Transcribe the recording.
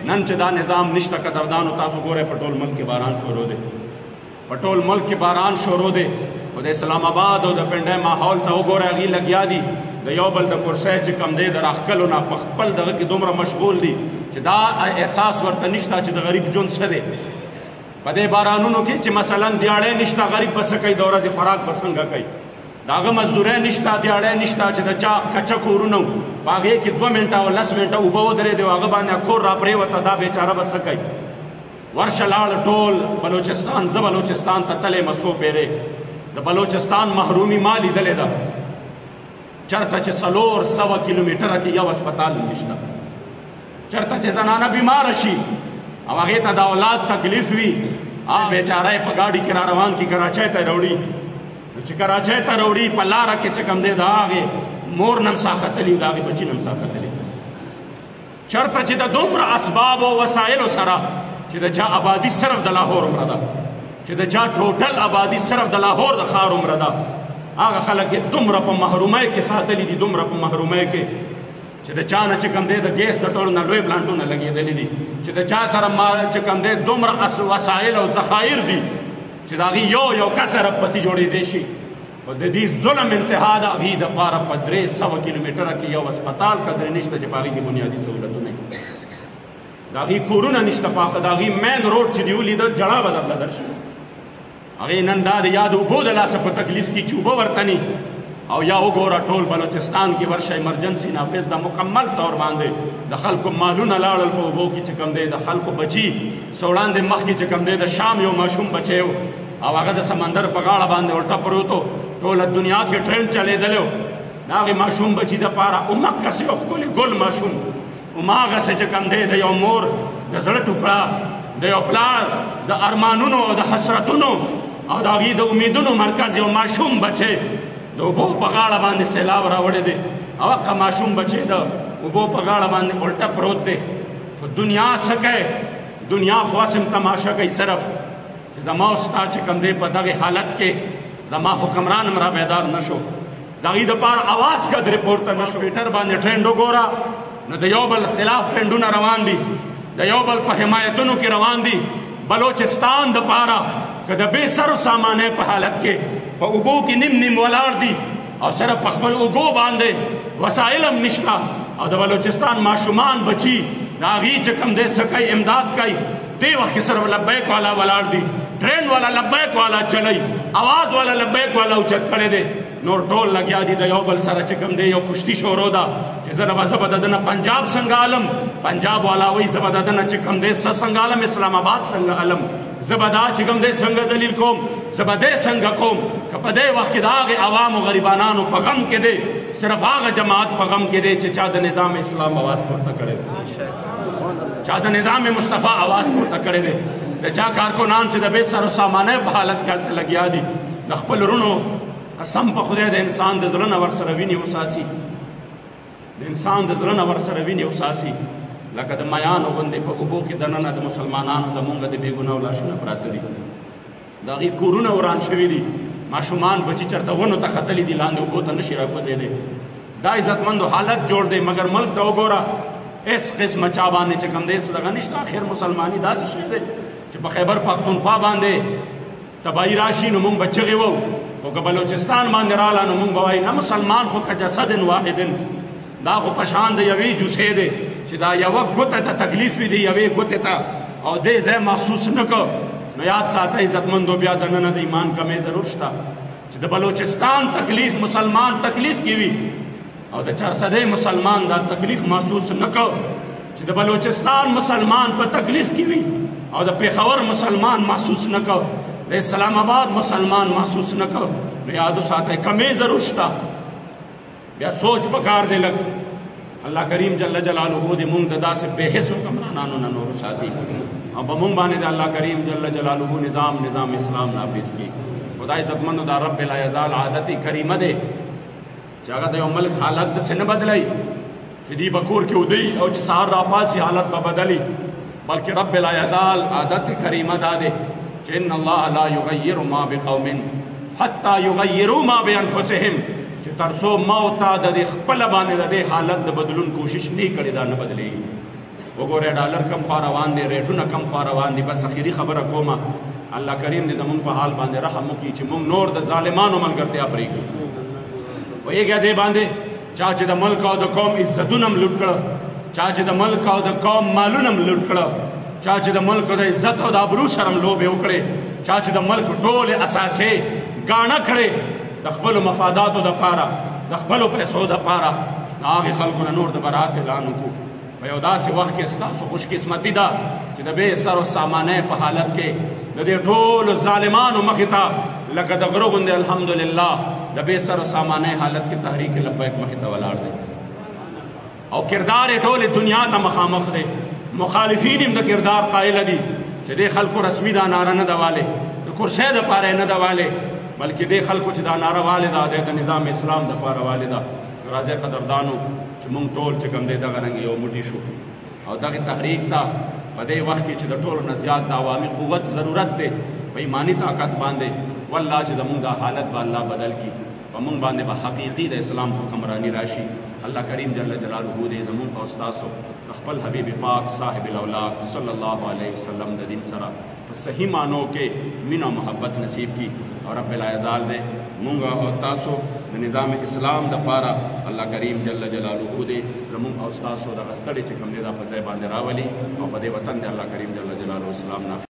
نن چې دا نظام نشته قدردانو تاسو ګورئ په ټول ملک کې باران شروع دی په ټول ملک کې باران شروع دی خو د اسلام آباد او د پنډۍ ماحول ته وګورئ هغې لګیا دي د یو بل د کرسۍ چې کم دی د راښکلو نه په خپل دغه کې دومره مشغول دي چې دا احساس ورته نشته چې د غریب ژوند څه دی په دې بارانونو کې چې مثلا دیاړی نشته غریب به څه کوي د ورځې خوراک به څنګه کوي د هغه مزدورۍ نشته دیاړی نشته چې د چا کچه کورونه وو په هغې کې 2 منټه او 10 منټه اوبه ودرېدې او هغه باندې کور را پرېوته دا بیچاره به څه کوي ورشه لاړ ټول بلوچستان زه بلوچستان ته تللی څو پیرې د بلوچستان محرومي ما لیدلې ده چېرته چې 400 کیلومیټره کې یو هسپتال نشته چېرته چې زنانه بیماره شي او هغې ته د اولاد تکلیف وي بیچاره یې په گاډي کې را روان کړي کراچۍ ته راوړي چې کراچۍ ته راوړي په لاره کې چې کوم دی د هغې مور نم سا ختلي د هغې بچي نم سا ختلي چېرته چې د دومره اسباب او وسایلو سره چې د چا آبادي صرف د لاهور عمره ده چې د چا ټوټل آبادي صرف د لاهور د ښار عمره ده هغه خلک یې دومره په محرومۍ کې ساتلي دي دومره په محرومۍ کې چې د چا نه چې کوم دی د ګیس د ټولو نه لوی پلانټونه لګېدلي دي چې د چا سره چې کوم دی دومره وسایل او ذخایر دي چې د هغې یو کس ربطي جوړېدی شي او د دې ظلم انتها د هغې دپاره په 300 کیلومیټره کې یو هسپتال قدرې نشته چې په هغې کې بنیادي سهولتونه د هغې کورونه نشته پاخه د هغې مین روډ چې دې ولیده جړه به درله درشي هغې نن دا د یا د اوبو د لاسه په تکلیف کې چې اوبه ورته ني او یا وګوره ټول بلوچستان کې ورشه ایمرجنسي نافظ ده مکمل طور باندې د خلکو مالونه لاړل په اوبو کې چې کوم دی د خلکو بچي څه وړاندې مخکې چې کوم دی د شام یو ماشوم بچی و او هغه د سمندر په غاړه باندې الټه پروت و ټوله دنیا کې ټرین چلېدلی و د هغې ماشوم بچي دپاره همقسې یو ښکلي ګل ماشوم هماغسې چې کوم دی د یو مور د زړه ټوکړه د یو پلار د ارمانونو او د حسرتونو او د هغې د امیدونو مرکز یو ماشوم بچی د اوبو په غاړه باندې سیلاب راوړی دی او هغه ماشوم بچی د اوبو په غاړه باندې الټه پروت دی خو دنیا څه کوي دنیا خو هسې تماشه کوي صرف چې زما او ستا چې کوم دی په دغې حالت کې زما حکمران هم را بیدار نه شو د هغې دپاره اواز قدرې پورته نه شو ټویټر باندې ټرینډ وګوره نو د یو بل خلاف ټرینډونه روان دي د یو بل په حمایتونو کې روان دي بلوچستان دپاره که د بې سرو سامانۍ په حالت کې په اوبو کې نیم نیم ولاړ دي او صرف په خپل اوبو باندې وسایل هم نشته او د بلوچستان ماشومان بچي د هغې چې کوم دی څه کوي امداد کوي دې وخت کې صرف لبیک والا ولاړ دي ټرین والا لبیک والا چلی اواز والا لبیک والا اوچت کړی دی نور ټول لګیا دي د یو بل سره چې کوم دی یو کشتي شروع ده چې زه به د ده نه پنجاب څنګه علم پنجاب والا وایي زه به د ده نه چې کوم دی څنګه علم اسلام آباد څنګه علم زه به دا چې کوم دی څنګه دلیل کوم زه به دی څنګه کوم که په دې وخت کې د هغې عوامو غریبانانو په غم کې دی صرف هغه جماعت په غم کې دی چې چا د نظام اسلام آواز پورته کړی دی چا د نظام مصطفی آواز پورته کړی دی د چا کارکنان چې د بې سر و سامانۍ په حالت کې لګیا دي د خپل وروڼو قسم په خدای د انسان د زړه نه ورسره وینې وساسي د انسان د زړه نه ورسره وینې وساسي لکه د میانو غوندې په اوبو کې دننه د مسلمانانو زمونږ د بې ګناو لاشونه پراته دي د هغې کورونه وران شوي دي ماشومان بچي چېرته ونو ته ختلي دي لاندې اوبو ته نشي راکوزېدی دا عزتمندو حالت جوړ دی مګر ملک ته وګوره هېڅ قسمه چا باندې چې کوم دی دغه نشته آخر مسلماني داسې شی دی چې په خیبر پختونخوا باندې تباهي راشي نو مونږ به چغې وو خو که بلوچستان باندې راله نو مونږ به وایي نه مسلمان خو که جسد واحد دا خو په شان د یوې جوسې دی چې دا یوه ګوته ته تکلیف وي د یوې ګوتې ته او دې ځای محسوس نه کړ نو یاد ساته عزتمندو بیا دننه د ایمان کمی ضرور شته چې د بلوچستان تکلیف مسلمان تکلیف کې وي او د چارسدې مسلمان دا تکلیف محسوس نه کړ چې د بلوچستان مسلمان په تکلیف کې وي او د پېښور مسلمان محسوس نه کړ د اسلام آباد مسلمان محسوس نه کړ نو یادو ساته کمی ضرور شته بیا سوچ پکار دی لږ الله کریم جل جلاله دې مونږ د داسې بې حس حکمرانانو نه نور ساتي او په مونږ باندې د الله کریم جل جلاله نظام اسلام نافذ کړي خدای عزتمندو دا رب لا یزال عادت کریمه دی چې هغه د یو ملک حالت داسې نه بدلوي چې دوی به کور کې ودوي او چې سهار راپاسي حالت به بدلي بلکې رب لا یزال عادت کریمه دا دی چې ان الله لا یغیر ما بقوم حتی یغیروا ما بانفسهم چې تر څو ما او تا د خپل باندې د دې حالت د بدلون کوشش نه کړي دا نه بدلېږي وګوره ډالر کم خوا روان دي، ریټونه کم خوا روان دي. بس اخیری خبره کومه، الله کریم دې زمونږ په حال باندې رحم وکړي چې مونږ نور د ظالمانو ملګرتیا پرېږدو. ویږه دې باندې چا چې د ملک او د قوم عزتونه هم لوټ کړه، چا چې د ملک او د قوم مالونه هم لوټ کړه، چا چې د ملک د عزت او د ابرو سره هم لوبې وکړې، چا چې د ملک ټولې اساسې ګاڼه کړې د خپلو مفاداتو دپاره، د خپلو پیسو دپاره، د هغې خلکو نه نور د برات اعلان وکړو. په یو داسې وخت کې ستاسو خوش قسمتي ده چې د بې سر و سامانۍ په حالت کې د دې ټولو ظالمانو مخې ته لکه د غره غوندې الحمدلله د بې سر و سامانۍ حالت کې تحریک لبیک مخې ته ولاړ دی او کردار یې ټولې دنیا ته مخامخ دی. مخالفین هم د کردار قایل دي چې دې خلکو رسمي دا ناره نه ده والې، د کرسۍ دپاره یې نه ده والې، بلکې دې خلکو چې دا ناره والې ده د نظام اسلام دپاره والې ده. راځئ قدردانو چې مونږ ټول چې کوم دی دغه رنګ یو موټی شو او دغه تحریک ته په دې وخت کې چې د ټولو نه زیات د عوامي قوت ضرورت دی په ایماني طاقت باندې، والله چې زمونږ دا حالت به الله بدل کړي، په مونږ باندې به حقیقي د اسلام حکمراني راشي. الله کریم جل جلاله دې زمونږ او ستاسو خپل حبیب پاک صاحب الاولاق صلی الله علیه وسلم د دین سره په صحیح معنو کې مینه او محبت نصیب کړي او رب العزال دې مونږ او تاسو د نظام اسلام دپاره الله کریم جل جلاله دې زمونږ او ستاسو دغه ستړي چې کوم دی دا په ځای باندې راولي او په دې وطن دې الله کریم جل جلاله اسلام نافذ